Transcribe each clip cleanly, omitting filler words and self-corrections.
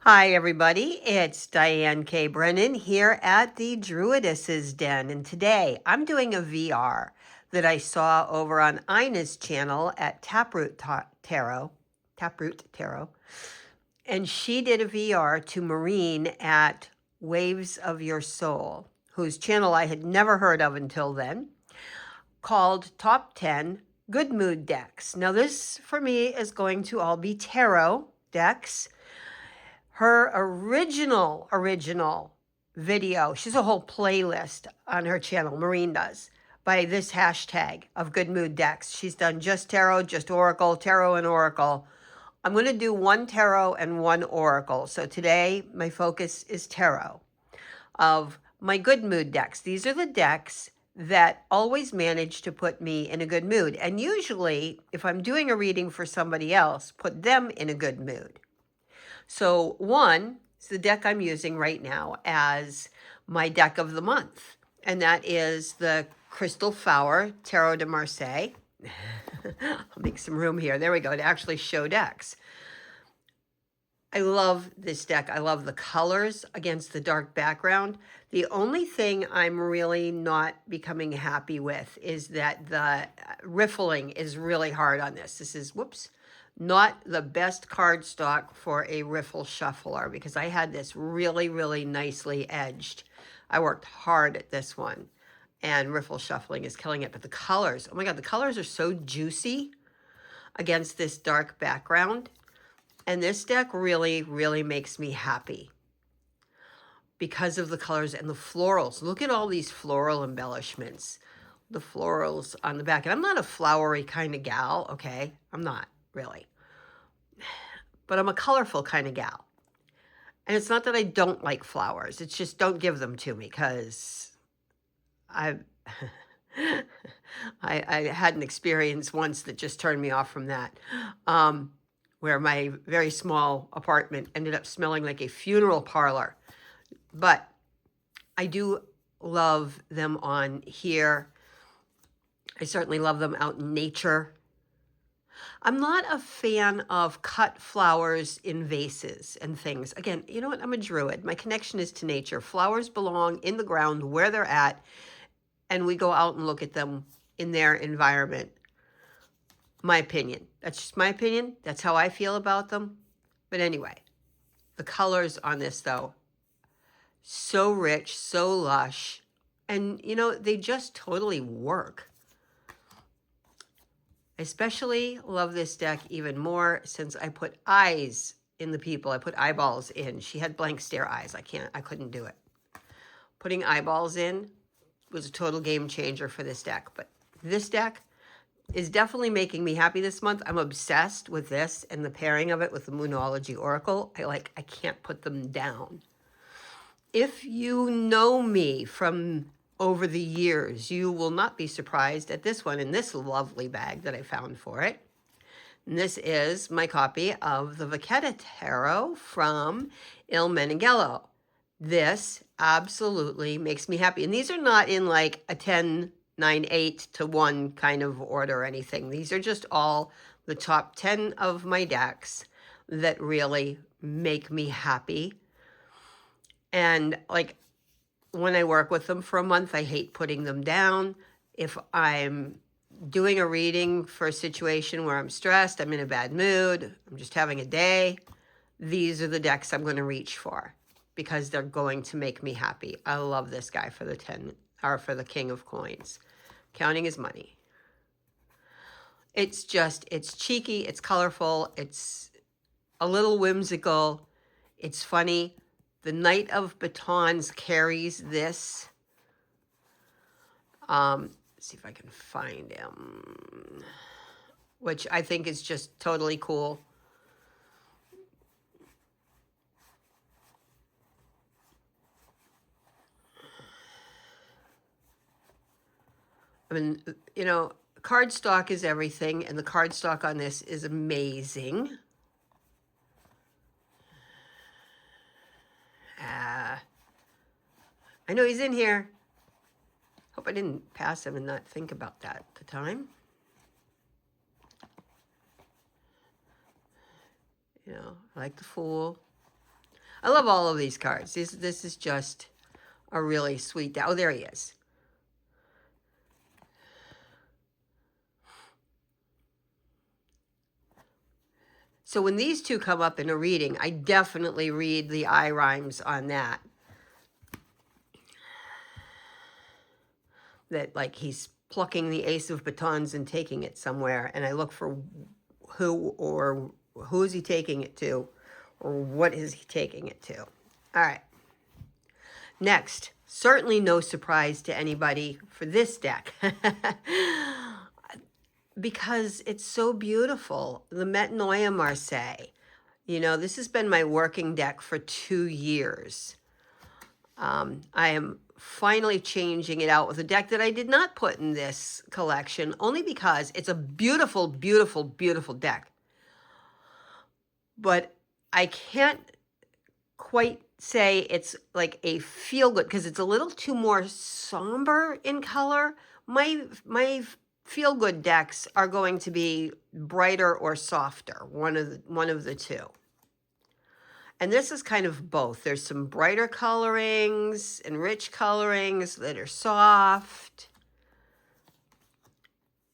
Hi, everybody. It's Diane K. Brennan here at the Druidess's Den. And today I'm doing a VR that I saw over on Ina's channel at Taproot Tarot. And she did a VR to Maureen at Waves of Your Soul, whose channel I had never heard of until then, called Top 10 Good Mood Decks. Now, this for me is going to all be tarot decks. Her original video, she's a whole playlist on her channel, Maureen does, by this hashtag of Good Mood Decks. She's done just tarot, just oracle, tarot and oracle. I'm going to do one tarot and one oracle. So today my focus is tarot of my Good Mood decks. These are the decks that always manage to put me in a good mood. And usually, if I'm doing a reading for somebody else, put them in a good mood. So one is the deck I'm using right now as my deck of the month, and that is the Crystal Flower Tarot de Marseille. I'll make some room here. There we go, to actually show decks. I love this deck. I love the colors against the dark background. The only thing I'm really not becoming happy with is that the riffling is really hard on this. This is, whoops, not the best cardstock for a riffle shuffler because I had this really nicely edged. I worked hard at this one, and riffle shuffling is killing it. But the colors, oh my God, the colors are so juicy against this dark background. And this deck really makes me happy because of the colors and the florals. Look at all these floral embellishments, the florals on the back. And I'm not a flowery kind of gal, okay? I'm not really. But I'm a colorful kind of gal. And it's not that I don't like flowers. It's just don't give them to me because I had an experience once that just turned me off from that. Where my very small apartment ended up smelling like a funeral parlor. But I do love them on here. I certainly love them out in nature. I'm not a fan of cut flowers in vases and things. Again, you know what? I'm a druid. My connection is to nature. Flowers belong in the ground where they're at, and we go out and look at them in their environment. My opinion. That's just my opinion. That's how I feel about them. But anyway, the colors on this, though, so rich, so lush. And, you know, they just totally work. I especially love this deck even more since I put eyes in the people. I put eyeballs in. She had blank stare eyes. I couldn't do it. Putting eyeballs in was a total game changer for this deck. But this deck is definitely making me happy this month. I'm obsessed with this and the pairing of it with the Moonology Oracle. I can't put them down. If you know me from over the years, you will not be surprised at this one in this lovely bag that I found for it. And this is my copy of the Vachetta Tarot from Il Meneghello. This absolutely makes me happy. And these are not in like a 10, 9, 8 to 1 kind of order or anything. These are just all the top 10 of my decks that really make me happy. And like when I work with them for a month, I hate putting them down. If I'm doing a reading for a situation where I'm stressed, I'm in a bad mood, I'm just having a day, these are the decks I'm going to reach for because they're going to make me happy. I love this guy for the 10 or for the King of Coins. Counting his money. It's cheeky, it's colorful, it's a little whimsical, it's funny. The Knight of Batons carries this. Let's see if I can find him, which I think is just totally cool. I mean, you know, cardstock is everything, and the cardstock on this is amazing. I know he's in here. Hope I didn't pass him and not think about that at the time. You know, I like the Fool. I love all of these cards. This is just a really sweet deck. Oh, there he is. So when these two come up in a reading, I definitely read the eye rhymes on that. That like he's plucking the ace of batons and taking it somewhere, and I look for who is he taking it to, or what is he taking it to. All right. Next, certainly no surprise to anybody for this deck. Because it's so beautiful. The Metanoia Marseille. You know, this has been my working deck for 2 years. I am finally changing it out with a deck that I did not put in this collection, only because it's a beautiful, beautiful, beautiful deck. But I can't quite say it's like a feel good, because it's a little too more somber in color. My feel good decks are going to be brighter or softer, one of the two. And this is kind of both. There's some brighter colorings and rich colorings that are soft.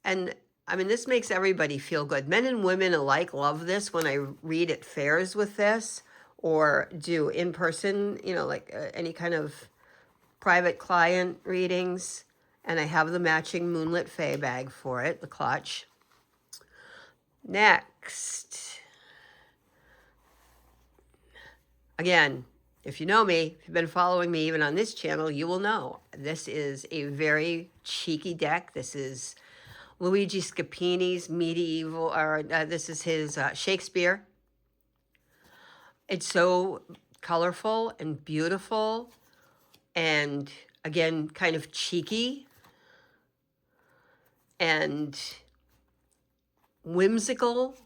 And I mean, this makes everybody feel good. Men and women alike love this when I read at fairs with this, or do in-person, you know, like any kind of private client readings. And I have the matching Moonlit Fae bag for it, the clutch. Next. Again, if you know me, if you've been following me even on this channel, you will know this is a very cheeky deck. This is Luigi Scapini's medieval, or this is his Shakespeare. It's so colorful and beautiful, and again, kind of cheeky and whimsical.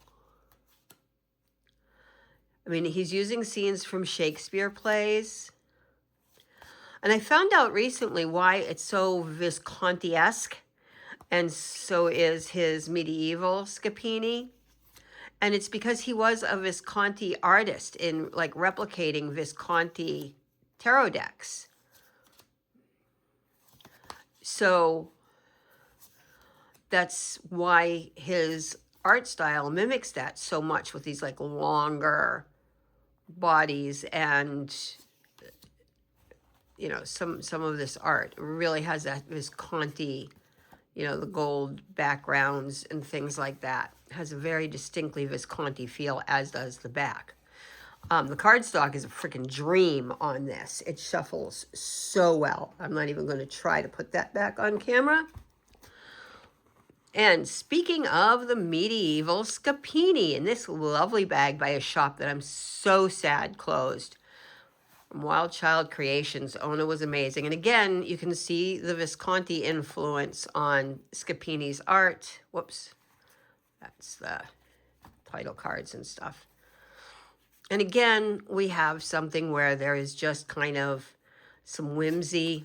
I mean, he's using scenes from Shakespeare plays. And I found out recently why it's so Visconti-esque, and so is his medieval Scapini. And it's because he was a Visconti artist in like replicating Visconti tarot decks. So that's why his art style mimics that so much, with these like longer bodies, and you know, some of this art really has that Visconti, you know, the gold backgrounds and things like that. It has a very distinctly Visconti feel, as does the back. The cardstock is a freaking dream on this. It shuffles so well. I'm not even going to try to put that back on camera. And speaking of the medieval Scapini, in this lovely bag by a shop that I'm so sad closed, from Wild Child Creations. Ona was amazing. And again, you can see the Visconti influence on Scapini's art. Whoops. That's the title cards and stuff. And again, we have something where there is just kind of some whimsy,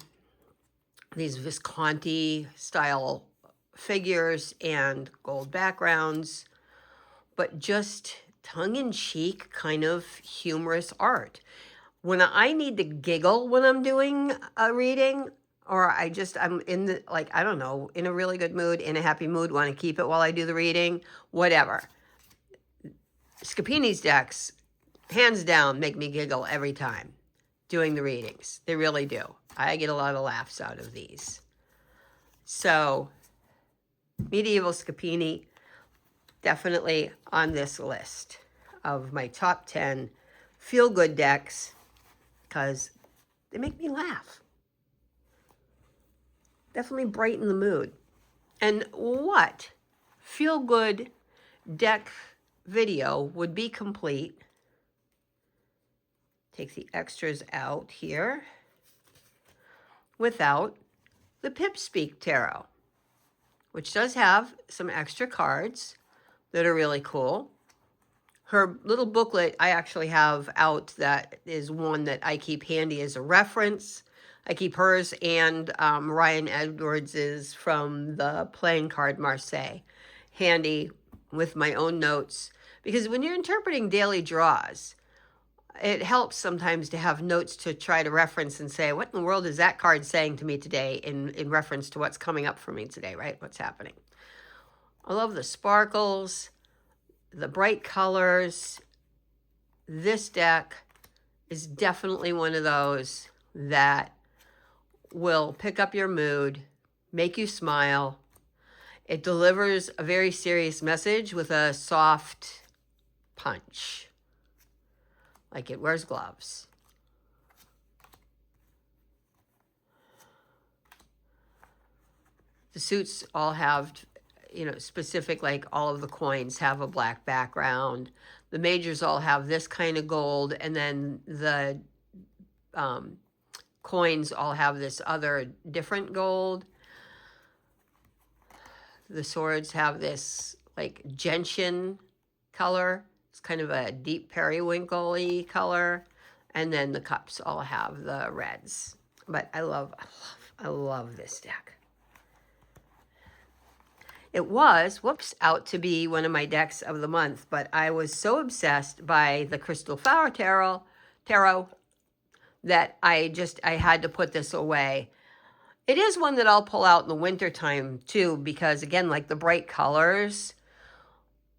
these Visconti style figures and gold backgrounds, but just tongue-in-cheek kind of humorous art. When I need to giggle when I'm doing a reading, or I'm in the, like, I don't know, in a really good mood, in a happy mood, want to keep it while I do the reading, whatever. Scapini's decks, hands down, make me giggle every time doing the readings. They really do. I get a lot of laughs out of these. So, medieval Scapini, definitely on this list of my top 10 feel-good decks, because they make me laugh. Definitely brighten the mood. And what feel-good deck video would be complete? Take the extras out here without the Pipspeak Tarot, which does have some extra cards that are really cool. Her little booklet I actually have out, that is one that I keep handy as a reference. I keep hers and Ryan Edwards's from the Playing Card Marseille handy with my own notes. Because when you're interpreting daily draws, It helps sometimes to have notes to try to reference and say, what in the world is that card saying to me today in reference to what's coming up for me today, right? What's happening. I love the sparkles, the bright colors. This deck is definitely one of those that will pick up your mood, make you smile. It delivers a very serious message with a soft punch. Like it wears gloves. The suits all have, specific, like all of the coins have a black background. The majors all have this kind of gold, and then the coins all have this other different gold. The swords have this like gentian color. It's kind of a deep periwinkle-y color. And then the cups all have the reds. But I love this deck. It was, out to be one of my decks of the month, but I was so obsessed by the Crystal Flower Tarot that I had to put this away. It is one that I'll pull out in the wintertime too, because again, like the bright colors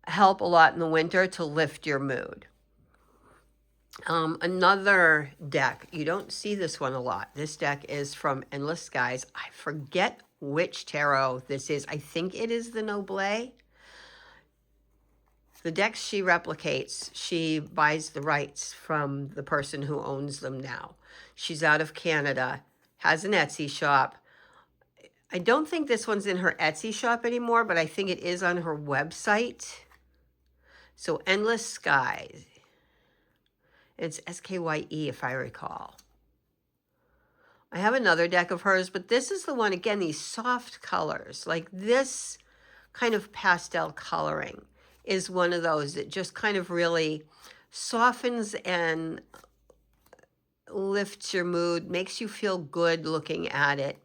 help a lot in the winter to lift your mood. Another deck, you don't see this one a lot. This deck is from Endless Skies. I forget which tarot this is. I think it is the Noble. The decks she replicates, she buys the rights from the person who owns them now. She's out of Canada, has an Etsy shop. I don't think this one's in her Etsy shop anymore, but I think it is on her website. So Endless Skies. It's S-K-Y-E, if I recall. I have another deck of hers, but this is the one, again, these soft colors. Like this kind of pastel coloring is one of those that just kind of really softens and lifts your mood, makes you feel good looking at it.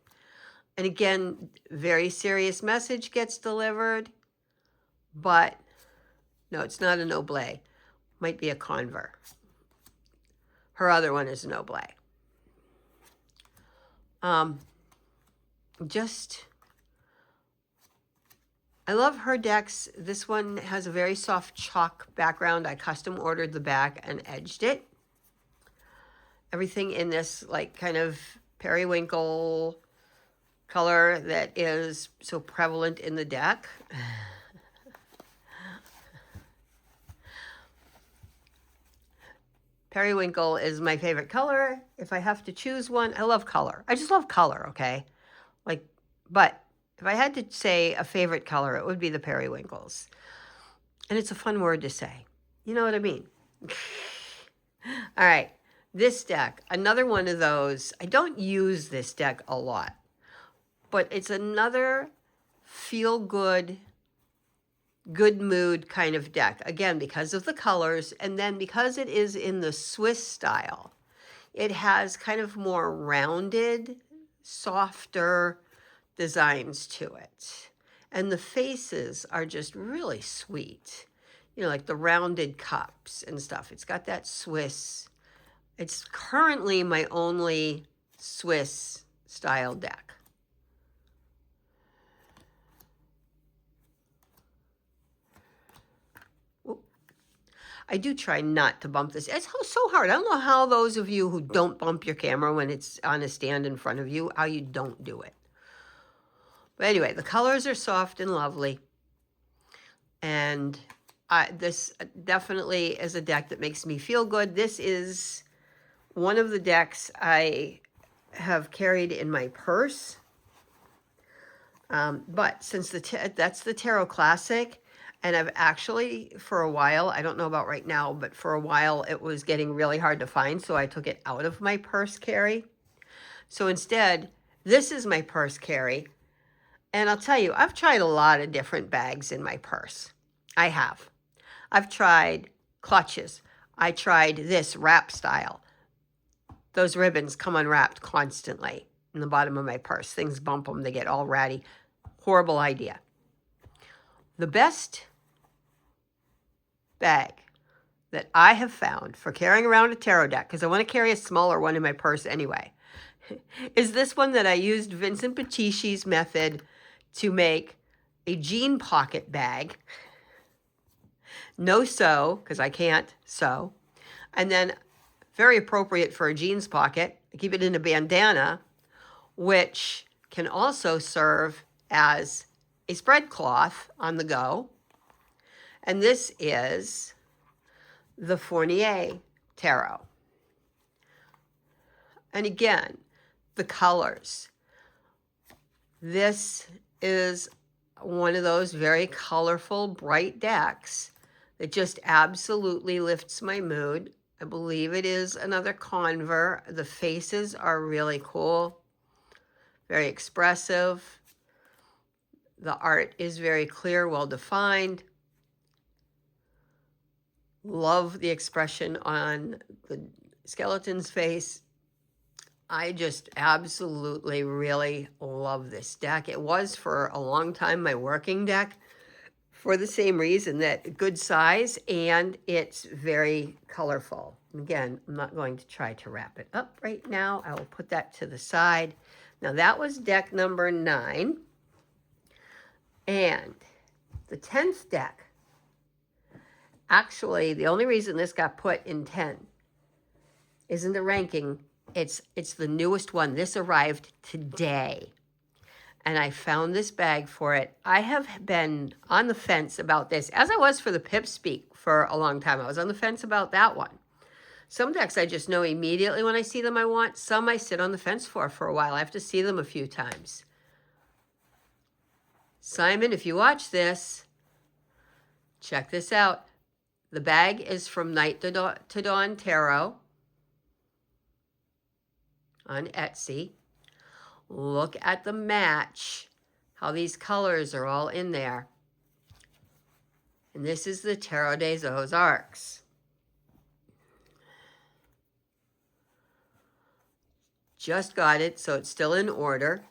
And again, very serious message gets delivered, but no, it's not a Noble. Might be a Conver. Her other one is a Noble. I love her decks. This one has a very soft chalk background. I custom ordered the back and edged it. Everything in this like kind of periwinkle color that is so prevalent in the deck. Periwinkle is my favorite color. If I have to choose one, I love color. I just love color, okay? But if I had to say a favorite color, it would be the periwinkles. And it's a fun word to say. You know what I mean? All right. This deck, another one of those. I don't use this deck a lot, but it's another feel-good, good mood kind of deck. Again, because of the colors, and then because it is in the Swiss style, it has kind of more rounded, softer designs to it. And the faces are just really sweet. Like the rounded cups and stuff. It's got that Swiss. It's currently my only Swiss style deck. I do try not to bump this. It's so hard. I don't know how those of you who don't bump your camera when it's on a stand in front of you, how you don't do it. But anyway, the colors are soft and lovely. And this definitely is a deck that makes me feel good. This is one of the decks I have carried in my purse. But since that's the Tarot Classic, and I've actually, for a while, I don't know about right now, but for a while it was getting really hard to find, so I took it out of my purse carry. So instead, this is my purse carry. And I'll tell you, I've tried a lot of different bags in my purse. I have. I've tried clutches. I tried this wrap style. Those ribbons come unwrapped constantly in the bottom of my purse. Things bump them, they get all ratty. Horrible idea. The best bag that I have found for carrying around a tarot deck, because I want to carry a smaller one in my purse anyway, is this one that I used Vincent Petiti's method to make a jean pocket bag. No sew, because I can't sew. And then very appropriate for a jeans pocket. I keep it in a bandana, which can also serve as a spread cloth on the go. And this is the Fournier Tarot. And again, the colors. This is one of those very colorful, bright decks that just absolutely lifts my mood. I believe it is another Conver. The faces are really cool, very expressive. The art is very clear, well defined. Love the expression on the skeleton's face. I just absolutely really love this deck. It was for a long time my working deck for the same reason, that good size and it's very colorful. Again, I'm not going to try to wrap it up right now. I will put that to the side. Now that was deck number 9. And the 10th deck, actually the only reason this got put in 10 isn't the ranking. It's the newest one. This arrived today. And I found this bag for it. I have been on the fence about this, as I was for the Pip Speak for a long time. I was on the fence about that one. Some decks I just know immediately when I see them I want. Some I sit on the fence for a while. I have to see them a few times. Simon, if you watch this, check this out. The bag is from Night to Dawn Tarot on Etsy. Look at the match, how these colors are all in there. And this is the Tarot des Ozarks. Just got it, so it's still in order.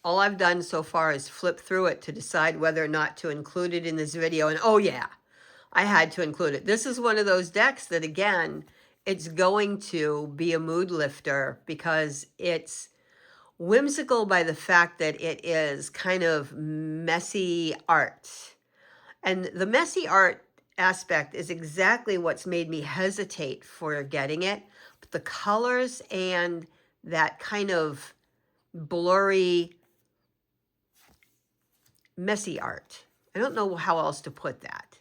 All I've done so far is flip through it to decide whether or not to include it in this video. And oh yeah, I had to include it. This is one of those decks that, again, it's going to be a mood lifter because it's whimsical by the fact that it is kind of messy art. And the messy art aspect is exactly what's made me hesitate for getting it. But the colors and that kind of blurry, messy art, I don't know how else to put that,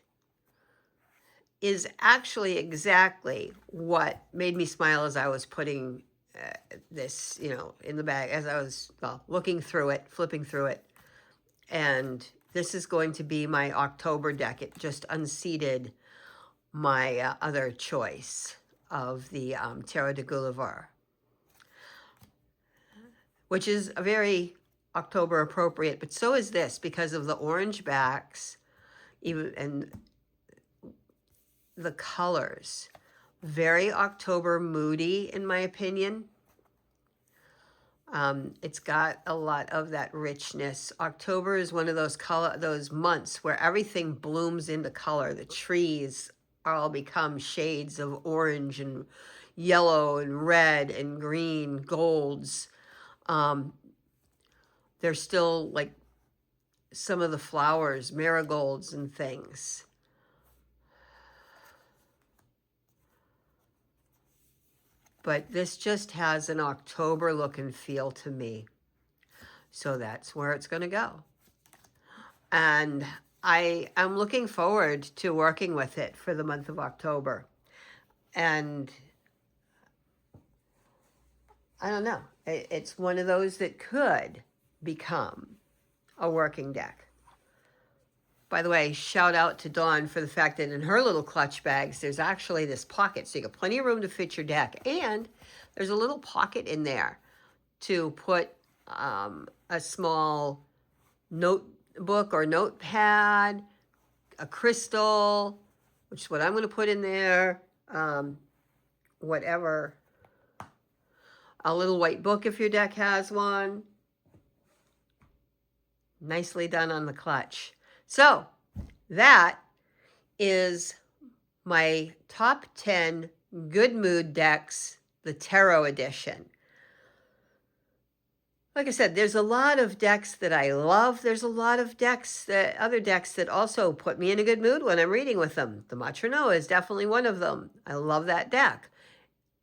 is actually exactly what made me smile as I was putting this, in the bag, as I was looking through it, flipping through it. And this is going to be my October deck. It just unseated my other choice of the Tarot de Gulliver, which is a very October appropriate, but so is this because of the orange backs, even, and the colors. Very October moody, in my opinion. It's got a lot of that richness. October is one of those months where everything blooms into color. The trees all become shades of orange and yellow and red and green, golds. There's still like some of the flowers, marigolds and things. But this just has an October look and feel to me. So that's where it's going to go. And I am looking forward to working with it for the month of October. And I don't know. It's one of those that could become a working deck. By the way, shout out to Dawn for the fact that in her little clutch bags, there's actually this pocket. So you got plenty of room to fit your deck. And there's a little pocket in there to put a small notebook or notepad, a crystal, which is what I'm going to put in there, whatever. A little white book if your deck has one. Nicely done on the clutch. So that is my top 10 Good Mood decks, the Tarot edition. Like I said, there's a lot of decks that I love. There's a lot of other decks that also put me in a good mood when I'm reading with them. The Matronoa is definitely one of them. I love that deck.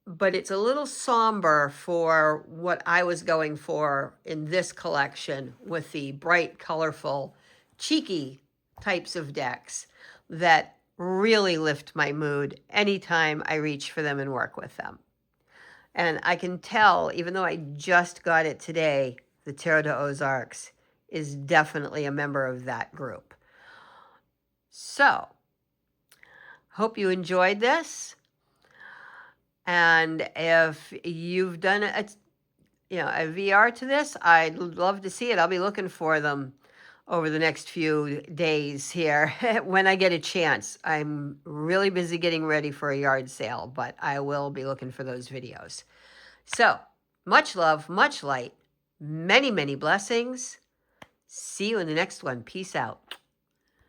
But it's a little somber for what I was going for in this collection with the bright, colorful, cheeky types of decks that really lift my mood anytime I reach for them and work with them. And I can tell, even though I just got it today, the Tarot de Ozarks is definitely a member of that group. So, hope you enjoyed this. And if you've done a VR to this, I'd love to see it. I'll be looking for them over the next few days here when I get a chance. I'm really busy getting ready for a yard sale, but I will be looking for those videos. So, much love, much light, many, many blessings. See you in the next one. Peace out.